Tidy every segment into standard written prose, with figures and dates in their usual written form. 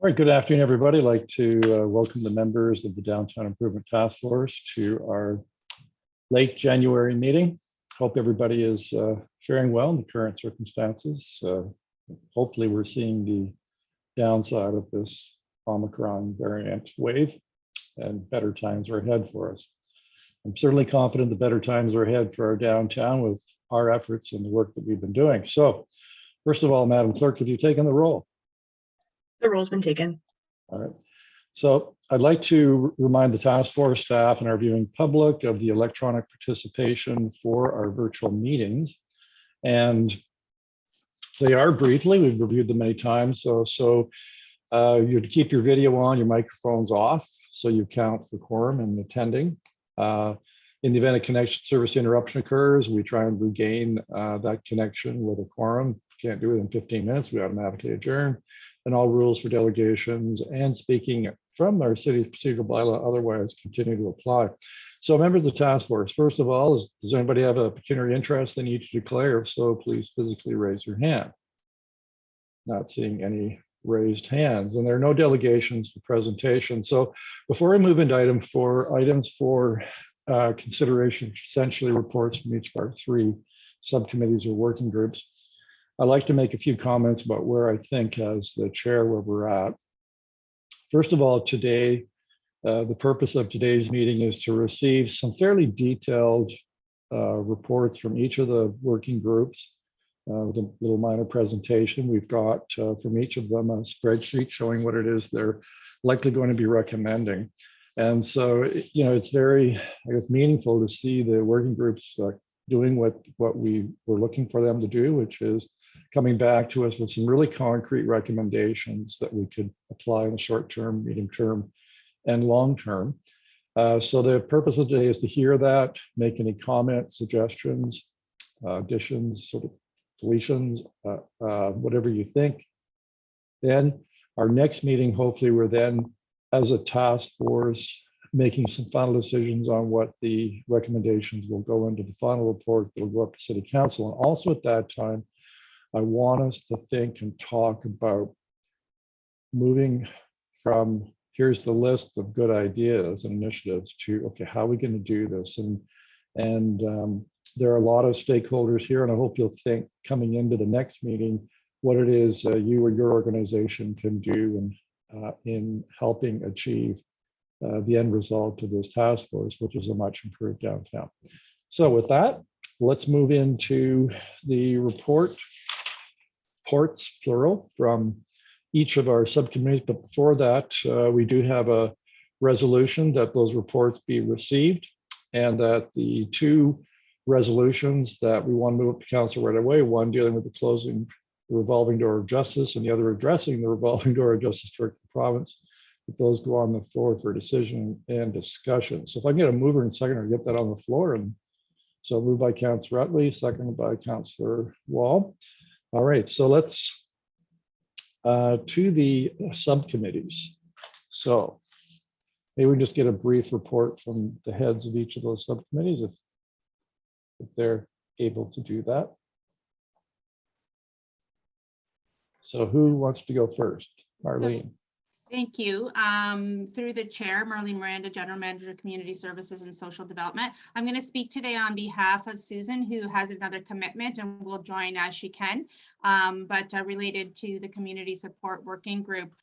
All right, good afternoon, everybody. I'd like to welcome the members of the Downtown Improvement Task Force to our late January meeting. Hope everybody is faring well in the current circumstances. Hopefully we're seeing the downside of this Omicron variant wave and better times are ahead for us. I'm certainly confident the better times are ahead for our downtown with our efforts and the work that we've been doing. So first of all, Madam Clerk, have you taken the roll? The roll's been taken. All right. So I'd like to remind the task force staff and our viewing public of the electronic participation for our virtual meetings. And they are briefly, we've reviewed them many times. So you keep your video on, your microphones off, so you count the quorum and attending. In the event a connection service interruption occurs, we try and regain that connection with a quorum. Can't do it in 15 minutes, we automatically adjourn. And all rules for delegations and speaking from our city's procedural bylaw otherwise continue to apply. So members of the task force, first of all, does anybody have a pecuniary interest they need to declare? If so, please physically raise your hand. Not seeing any raised hands, and there are no delegations for presentation. So before I move into items for consideration, essentially reports from each of our three subcommittees or working groups, I'd like to make a few comments about where I think as the chair where we're at. First of all, today, the purpose of today's meeting is to receive some fairly detailed reports from each of the working groups with a little minor presentation. We've got from each of them a spreadsheet showing what it is they're likely going to be recommending. And so, you know, it's very, I guess, meaningful to see the working groups doing what we were looking for them to do, which is coming back to us with some really concrete recommendations that we could apply in the short term, medium term, and long term. So the purpose of today is to hear that, make any comments, suggestions, additions, sort of deletions, whatever you think. Then our next meeting, hopefully we're then, as a task force, making some final decisions on what the recommendations will go into the final report that will go up to City Council. And also at that time, I want us to think and talk about moving from here's the list of good ideas and initiatives to, okay, how are we going to do this? And there are a lot of stakeholders here, and I hope you'll think coming into the next meeting what it is you or your organization can do in helping achieve the end result of this task force, which is a much improved downtown. So with that, let's move into the reports, plural, from each of our subcommittees. But before that, we do have a resolution that those reports be received and that the two resolutions that we want to move up to council right away, one dealing with the closing the revolving door of justice and the other addressing the revolving door of justice to the province, that those go on the floor for decision and discussion. So if I can get a mover and seconder to get that on the floor. And so moved by Councillor Utley, seconded by Councillor Wall. All right, so let's to the subcommittees. So maybe we just get a brief report from the heads of each of those subcommittees if they're able to do that. So who wants to go first? Marlene. Thank you. Through the chair, Marlene Miranda, General Manager, Community Services and Social Development. I'm going to speak today on behalf of Susan, who has another commitment and will join as she can, but related to the Community Support Working Group.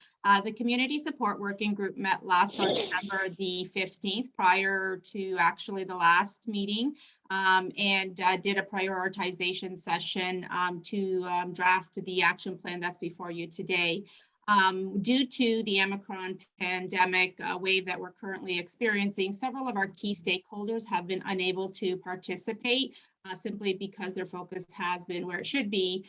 The Community Support Working Group met last on December the 15th, prior to actually the last meeting, and did a prioritization session to draft the action plan that's before you today. Due to the Omicron pandemic wave that we're currently experiencing, several of our key stakeholders have been unable to participate simply because their focus has been where it should be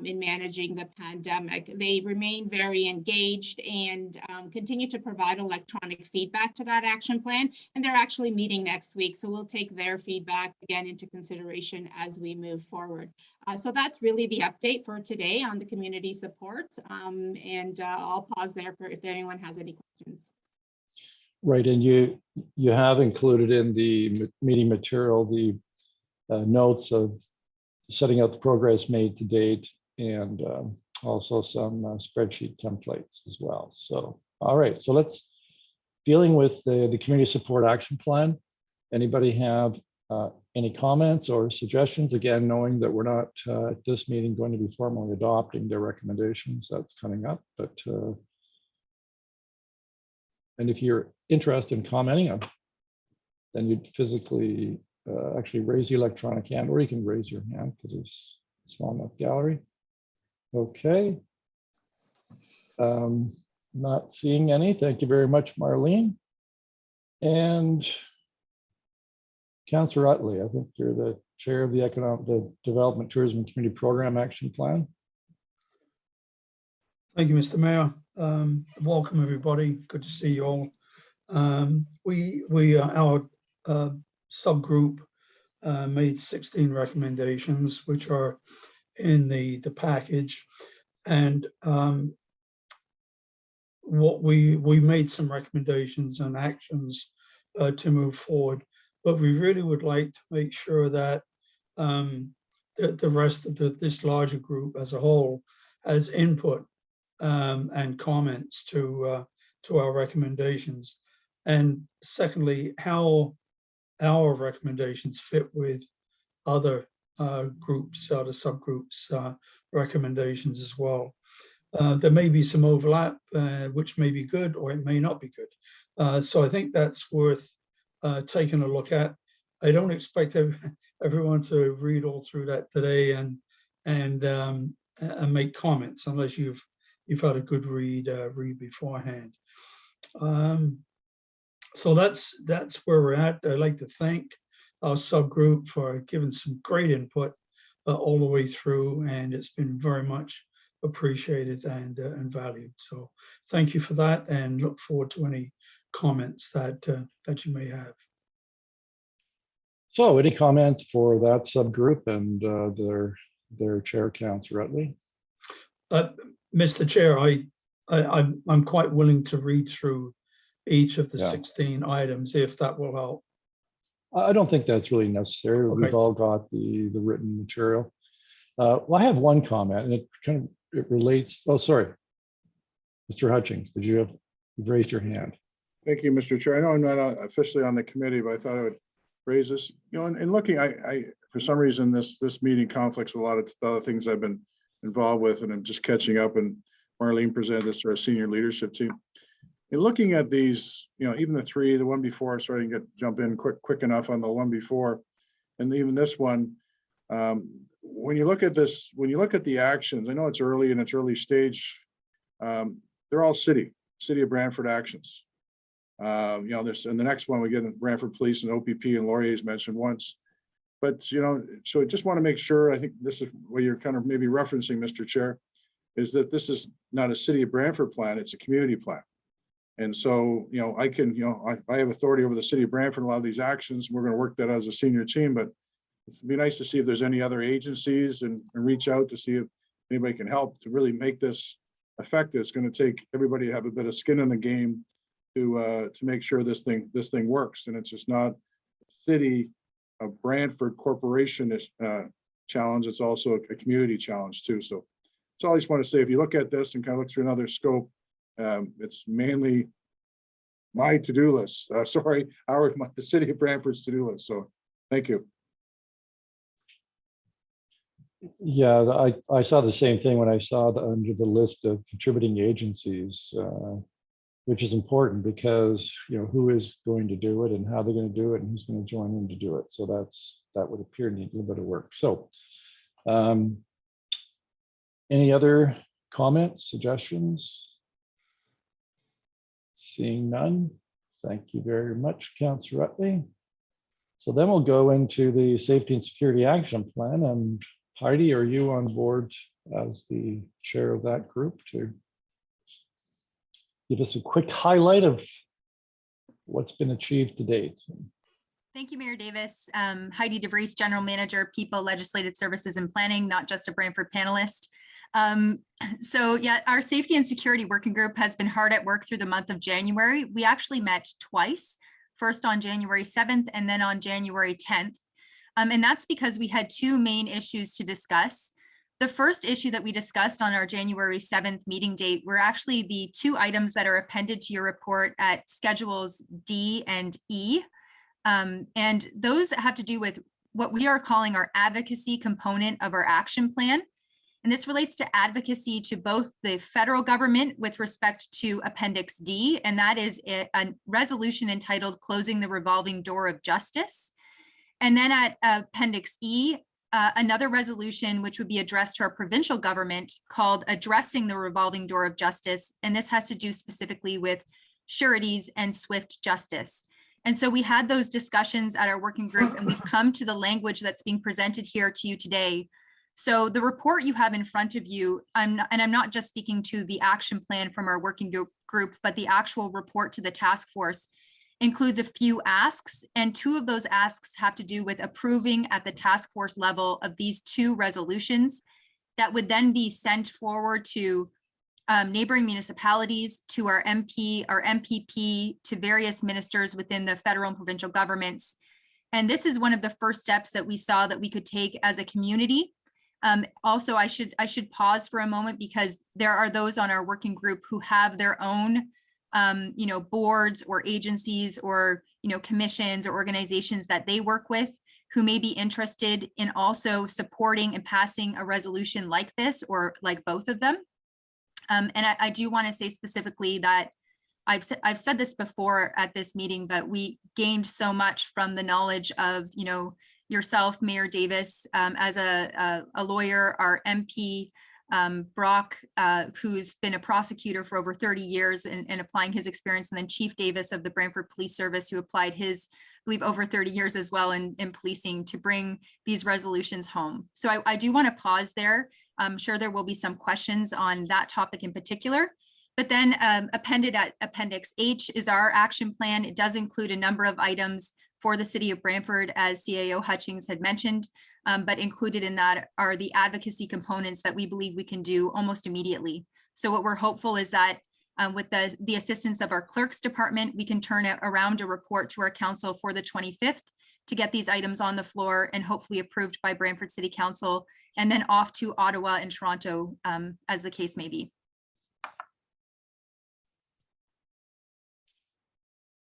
in managing the pandemic. They remain very engaged and continue to provide electronic feedback to that action plan, and they're actually meeting next week, so we'll take their feedback again into consideration as we move forward. So that's really the update for today on the community support, and I'll pause there for if anyone has any questions. Right, and you have included in the meeting material the notes of setting out the progress made to date and also some spreadsheet templates as well. So, all right, so let's dealing with the community support action plan. Anybody have any comments or suggestions? Again, knowing that we're not at this meeting going to be formally adopting their recommendations, that's coming up. But and if you're interested in commenting on, then you'd physically actually raise the electronic hand, or you can raise your hand because there's a small enough gallery. Okay. Not seeing any. Thank you very much, Marlene. And Councillor Utley, I think you're the chair of the Development, Tourism, and Community Program Action Plan. Thank you, Mr. Mayor. Welcome, everybody. Good to see you all. Our subgroup made 16 recommendations, which are in the package, and what we made some recommendations and actions to move forward, but we really would like to make sure that the rest of this larger group as a whole has input and comments to our recommendations, and secondly, how our recommendations fit with other groups, other subgroups recommendations as well. There may be some overlap, which may be good or it may not be good. So I think that's worth taking a look at. I don't expect everyone to read all through that today and make comments unless you've had a good read beforehand. So that's where we're at. I'd like to thank our subgroup for giving some great input all the way through, and it's been very much appreciated and valued. So thank you for that, and look forward to any comments that you may have. So any comments for that subgroup and their chair, Councillor Utley? Mr. Chair, I'm quite willing to read through each of the 16 items if that will help. I don't think that's really necessary. Okay. We've all got the written material. Well, I have one comment, and it relates. Oh, sorry, Mr. Hutchings, you've raised your hand. Thank you, Mr. Chair. I know I'm not officially on the committee, but I thought I would raise this. You know, in looking, I for some reason this meeting conflicts with a lot of the other things I've been involved with, and I'm just catching up. And Marlene presented this to our senior leadership team. In looking at these, you know, even the one before, so I didn't jump in quick enough on the one before, and even this one. When you look at this, when you look at the actions, I know it's early and it's early stage. They're all city of Brantford actions. You know, there's in the next one we get in Brantford Police and OPP and Laurier's mentioned once, but you know, so I just want to make sure. I think this is what you're kind of maybe referencing, Mr. Chair, is that this is not a City of Brantford plan; it's a community plan. And so, you know, I can, you know, I have authority over the City of Brantford, a lot of these actions. We're going to work that as a senior team, but it'd be nice to see if there's any other agencies and reach out to see if anybody can help to really make this effective. It's going to take everybody to have a bit of skin in the game to make sure this thing works. And it's just not City of Brantford Corporation challenge. It's also a community challenge too. So that's all I just want to say. If you look at this and kind of look through another scope, it's mainly my to-do list. Sorry, the City of Brantford's to-do list. So thank you. Yeah, I saw the same thing when I saw under the list of contributing agencies, which is important because, you know, who is going to do it and how they're going to do it and who's going to join in to do it. So that would appear to need a little bit of work. So any other comments, suggestions? Seeing none, thank you very much, Councillor Utley. So then we'll go into the Safety and Security Action Plan, and Heidi, are you on board as the chair of that group to give us a quick highlight of what's been achieved to date? Thank you, Mayor Davis. Heidi DeVries, General Manager, People, Legislative Services and Planning, not just a Brantford panelist. So yeah, our Safety and Security Working Group has been hard at work through the month of January. We actually met twice, first on January 7th and then on January 10th. And that's because we had two main issues to discuss. The first issue that we discussed on our January 7th meeting date were actually the two items that are appended to your report at schedules D and E. And those have to do with what we are calling our advocacy component of our action plan. And this relates to advocacy to both the federal government with respect to Appendix D, and that is a resolution entitled Closing the Revolving Door of Justice. And then at Appendix E, another resolution which would be addressed to our provincial government called Addressing the Revolving Door of Justice. And this has to do specifically with sureties and swift justice. And so we had those discussions at our working group, and we've come to the language that's being presented here to you today. So the report you have in front of you, I'm not just speaking to the action plan from our working group, but the actual report to the task force includes a few asks, and two of those asks have to do with approving at the task force level of these two resolutions that would then be sent forward to neighboring municipalities, to our MP, our MPP, to various ministers within the federal and provincial governments. And this is one of the first steps that we saw that we could take as a community. Also, I should pause for a moment because there are those on our working group who have their own boards or agencies or commissions or organizations that they work with who may be interested in also supporting and passing a resolution like this or like both of them. And I do want to say specifically that I've said this before at this meeting, but we gained so much from the knowledge of yourself, Mayor Davis, as a lawyer, our MP, Brock, who's been a prosecutor for over 30 years and applying his experience, and then Chief Davis of the Brantford Police Service, who applied his, I believe, over 30 years as well in policing to bring these resolutions home. So I do want to pause there. I'm sure there will be some questions on that topic in particular. But then appended at Appendix H is our action plan. It does include a number of items for the city of Brantford, as CAO Hutchings had mentioned, but included in that are the advocacy components that we believe we can do almost immediately. So what we're hopeful is that with the assistance of our clerk's department, we can turn around a report to our council for the 25th to get these items on the floor and hopefully approved by Brantford City Council, and then off to Ottawa and Toronto, as the case may be.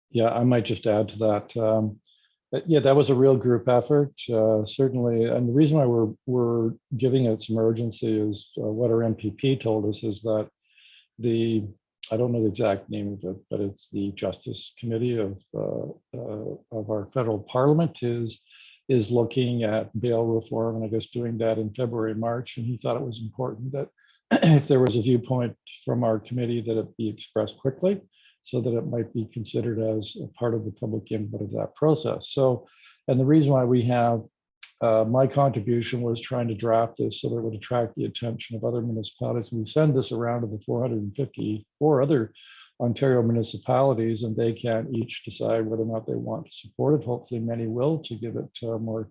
Yeah, I might just add to that. Yeah, that was a real group effort, certainly. And the reason why we're giving it some urgency is what our MPP told us is that I don't know the exact name of it, but it's the Justice Committee of our federal parliament is looking at bail reform, and I guess doing that in February, March. And he thought it was important that if there was a viewpoint from our committee that it be expressed quickly, so that it might be considered as a part of the public input of that process. So, and the reason why we have my contribution was trying to draft this so that it would attract the attention of other municipalities. And we send this around to the 454 other Ontario municipalities, and they can each decide whether or not they want to support it. Hopefully many will, to give it more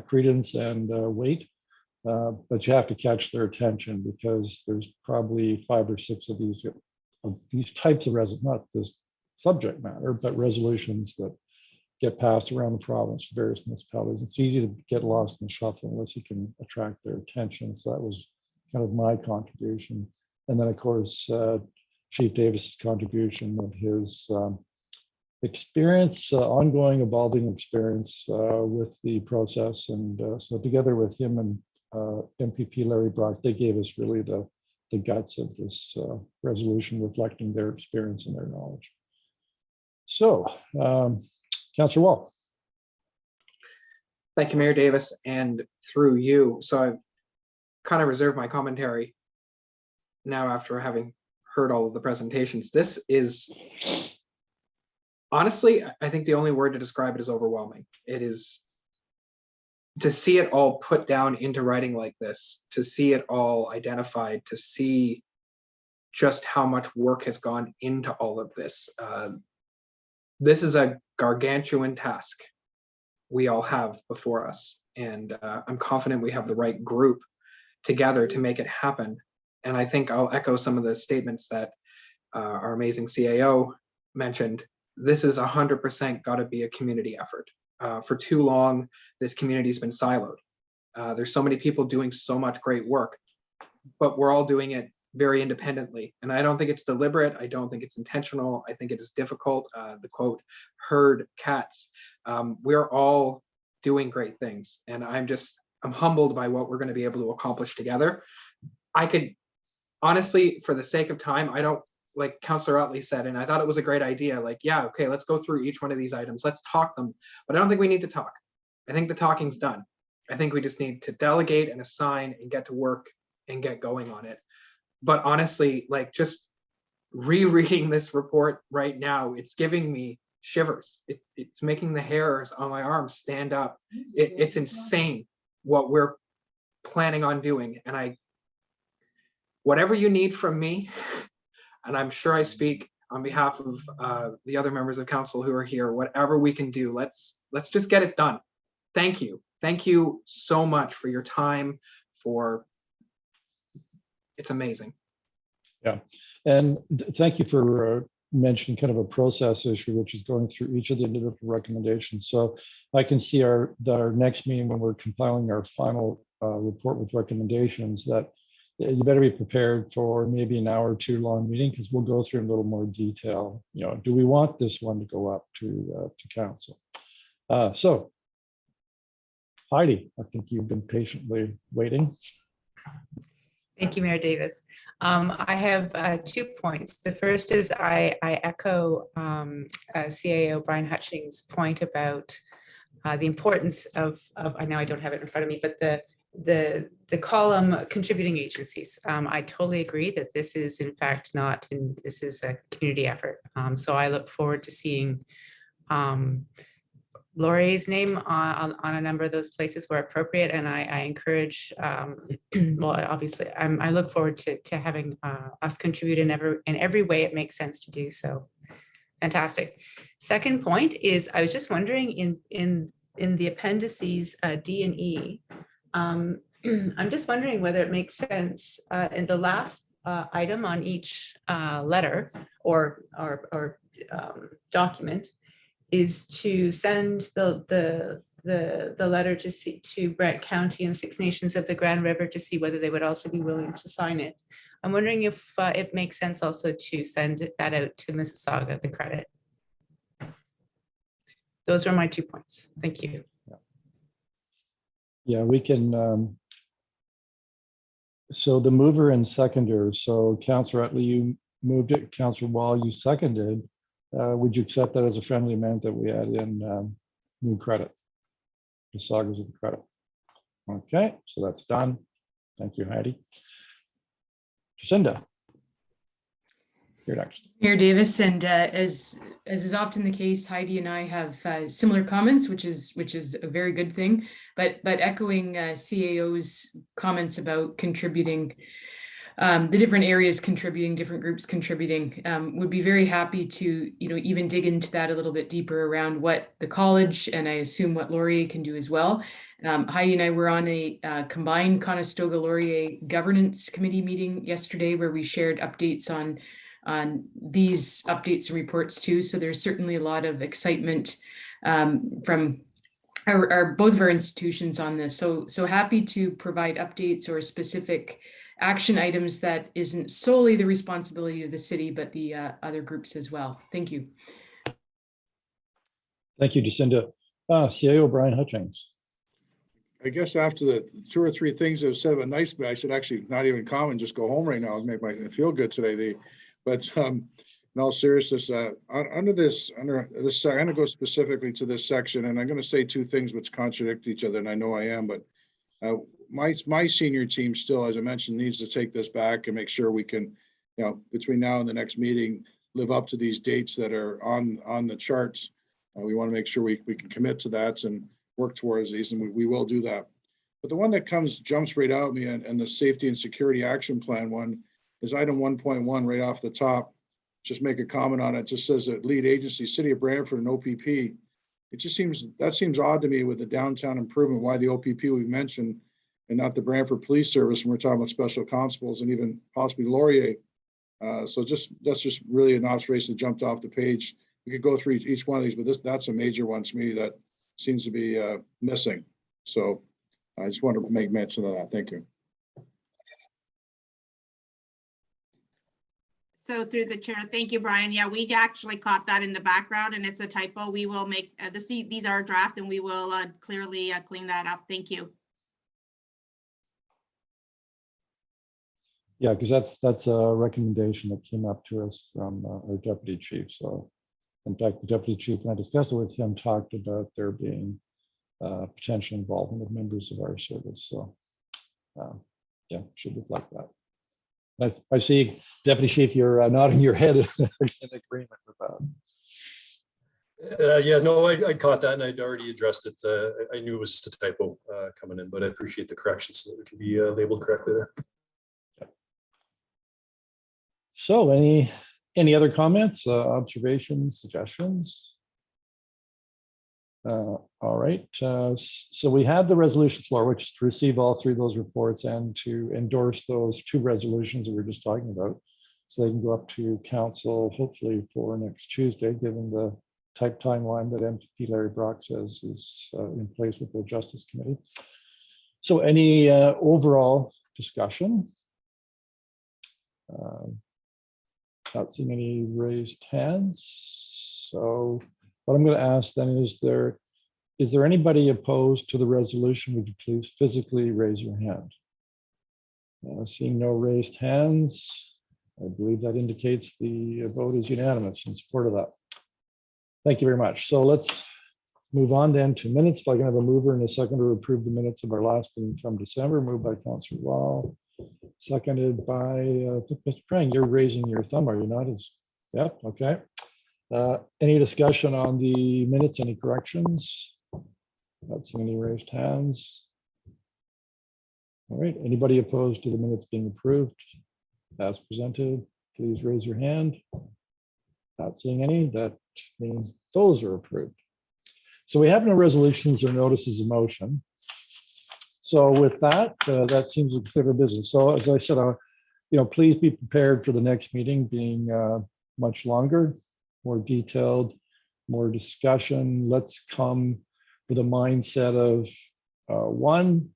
credence and weight. But you have to catch their attention, because there's probably 5 or 6 of these types of not this subject matter, but resolutions that get passed around the province, various municipalities. It's easy to get lost in the shuffle unless you can attract their attention. So that was kind of my contribution. And then, of course, Chief Davis's contribution with his experience, ongoing, evolving experience with the process. And so together with him and MPP Larry Brock, they gave us really the guts of this resolution, reflecting their experience and their knowledge. So, Councillor Wall. Thank you, Mayor Davis, and through you. So I've kind of reserved my commentary now after having heard all of the presentations. This is, honestly, I think the only word to describe it is overwhelming. It is, to see it all put down into writing like this, to see it all identified, to see just how much work has gone into all of this. This is a gargantuan task we all have before us. And I'm confident we have the right group together to make it happen. And I think I'll echo some of the statements that our amazing CAO mentioned. This is 100% got to be a community effort. For too long, this community has been siloed. There's so many people doing so much great work, but we're all doing it very independently. And I don't think it's deliberate. I don't think it's intentional. I think it is difficult. The quote, herd cats. We're all doing great things. And I'm humbled by what we're going to be able to accomplish together. I could, honestly, for the sake of time, I don't, like Councillor Utley said, and I thought it was a great idea, like, yeah, okay, let's go through each one of these items. Let's talk them. But I don't think we need to talk. I think the talking's done. I think we just need to delegate and assign and get to work and get going on it. But honestly, like, just rereading this report right now, it's giving me shivers. It's making the hairs on my arms stand up. It's insane what we're planning on doing. And whatever you need from me, and I'm sure I speak on behalf of the other members of council who are here, whatever we can do, let's just get it done. Thank you. Thank you so much for your time, it's amazing. Yeah, and thank you for mentioning kind of a process issue, which is going through each of the individual recommendations. So I can see our next meeting, when we're compiling our final report with recommendations, that you better be prepared for maybe an hour or two long meeting, because we'll go through in a little more detail. You know, do we want this one to go up to council? So Heidi, I think you've been patiently waiting. Thank you, Mayor Davis. I have 2 points. The first is I echo CAO Brian Hutchings' point about the importance of, I know I don't have it in front of me, but the column contributing agencies. I totally agree that this is in fact this is a community effort. So I look forward to seeing Laurie's name on a number of those places where appropriate, and I encourage, well, obviously, I look forward to having us contribute in every way it makes sense to do so. Fantastic. Second point is, I was just wondering in the appendices D and E, I'm just wondering whether it makes sense in the last item on each letter or document is to send the letter to Brant County and Six Nations of the Grand River to see whether they would also be willing to sign it. I'm wondering if it makes sense also to send that out to Mississauga, the credit. Those are my 2 points. Thank you. Yeah, we can. So the mover and seconder. So Councillor Utley, you moved it. Councillor Wall, you seconded. Would you accept that as a friendly amendment that we add in new credit? The sagas of the credit. Okay, so that's done. Thank you, Heidi. Jacinda, you're next. Mayor Davis, and as is often the case, Heidi and I have similar comments, which is a very good thing. But echoing CAO's comments about contributing, the different areas contributing, different groups contributing, would be very happy to even dig into that a little bit deeper around what the college, and I assume what Laurier can do as well. Heidi and I were on a combined Conestoga Laurier governance committee meeting yesterday, where we shared updates on these updates and reports too. So there's certainly a lot of excitement from both of our institutions on this. So happy to provide updates or specific action items that isn't solely the responsibility of the city, but the other groups as well. Thank you. Thank you, Jacinda. CAO Brian Hutchings. I guess after the 2 or 3 things that have said about nice, I should actually not even comment, just go home right now and make my feel good today. But in all seriousness, under this, I'm going to go specifically to this section, and I'm going to say 2 things which contradict each other, and I know I am, but my senior team still, as I mentioned, needs to take this back and make sure we can, between now and the next meeting, live up to these dates that are on the charts. We want to make sure we can commit to that and work towards these, and we will do that. But the one that jumps right out at me, and the safety and security action plan one, is item 1.1 right off the top. Just make a comment on it. It just says that lead agency, City of Brantford and OPP. It just seems odd to me with the downtown improvement, why the OPP we mentioned and not the Brantford Police Service when we're talking about special constables and even possibly Laurier. So that's just really an observation that jumped off the page. We could go through each one of these, but that's a major one to me that seems to be missing. So I just want to make mention of that. Thank you. So through the chair, thank you, Brian. Yeah, we actually caught that in the background and it's a typo. We will make these are a draft and we will clearly clean that up. Thank you. Yeah, because that's a recommendation that came up to us from our deputy chief. So in fact, the deputy chief, and I discussed it with him, talked about there being potential involvement of members of our service. So yeah, should reflect that. I see, Deputy Chief, you're nodding your head in agreement with that. Yeah, no, I caught that and I'd already addressed it. I knew it was just a typo coming in, but I appreciate the correction so that we can be labeled correctly there. So any other comments, observations, suggestions? All right, so we have the resolution floor, which is to receive all three of those reports and to endorse those two resolutions that we were just talking about. So they can go up to council hopefully for next Tuesday, given the type timeline that MP Larry Brock says is in place with the Justice Committee. So any overall discussion? Not seeing any raised hands. So what I'm going to ask then is there anybody opposed to the resolution? Would you please physically raise your hand? Seeing no raised hands, I believe that indicates the vote is unanimous in support of that. Thank you very much. So let's move on then to minutes. If I can have a mover and a second to approve the minutes of our last meeting from December, moved by Councillor Wall, seconded by Mr. Prang. You're raising your thumb, are you not? Yep, okay. Any discussion on the minutes? Any corrections? Not seeing any raised hands. All right, anybody opposed to the minutes being approved as presented, please raise your hand. Not seeing any, that means those are approved. So we have no resolutions or notices of motion. So with that, that seems to clear business. So as I said, please be prepared for the next meeting being much longer, more detailed, more discussion. Let's come with a mindset of one,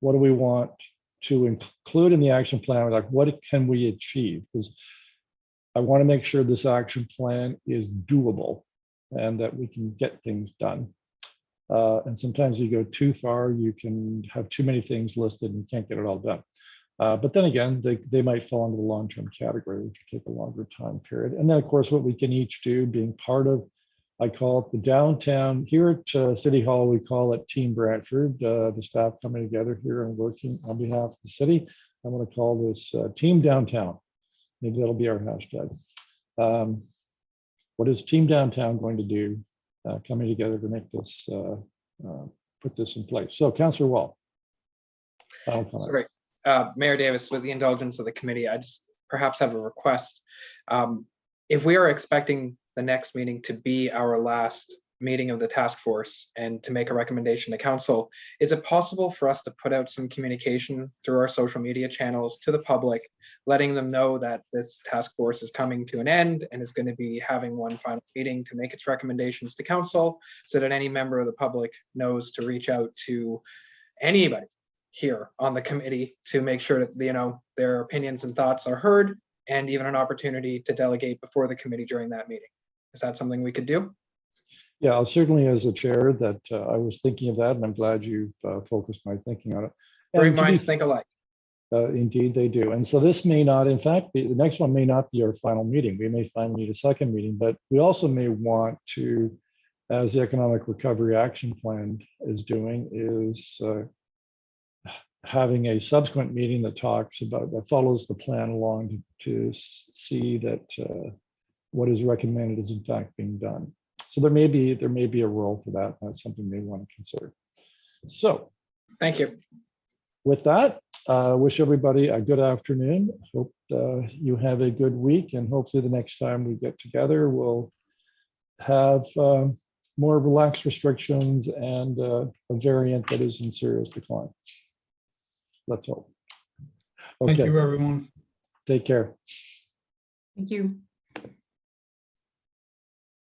what do we want to include in the action plan? Like, what can we achieve? Because I want to make sure this action plan is doable and that we can get things done. And sometimes you go too far, you can have too many things listed and you can't get it all done. But then again, they might fall into the long-term category, which will take a longer time period. And then, of course, what we can each do, being part of, I call it the downtown, here at City Hall, we call it Team Brantford, the staff coming together here and working on behalf of the city. I'm going to call this Team Downtown. Maybe that'll be our hashtag. What is Team Downtown going to do coming together to make this, put this in place? So, Councillor Wall. Final comments. Sorry. Mayor Davis, with the indulgence of the committee, I just perhaps have a request. If we are expecting the next meeting to be our last meeting of the task force and to make a recommendation to council, is it possible for us to put out some communication through our social media channels to the public, letting them know that this task force is coming to an end and is going to be having one final meeting to make its recommendations to council, so that any member of the public knows to reach out to anybody here on the committee to make sure that their opinions and thoughts are heard, and even an opportunity to delegate before the committee during that meeting. Is that something we could do? Yeah, certainly as a chair that I was thinking of that, and I'm glad you've focused my thinking on it. Great minds think alike. Indeed, they do. And so this may not, in fact, the next one may not be our final meeting. We may finally need a second meeting, but we also may want to, as the Economic Recovery Action Plan is doing, is having a subsequent meeting that talks about, that follows the plan along to see that what is recommended is in fact being done. So there may be a role for that. That's something they want to consider. So thank you. With that, wish everybody a good afternoon. Hope you have a good week, and hopefully the next time we get together, we'll have more relaxed restrictions and a variant that is in serious decline. Let's hope. Okay. Thank you, everyone. Take care. Thank you.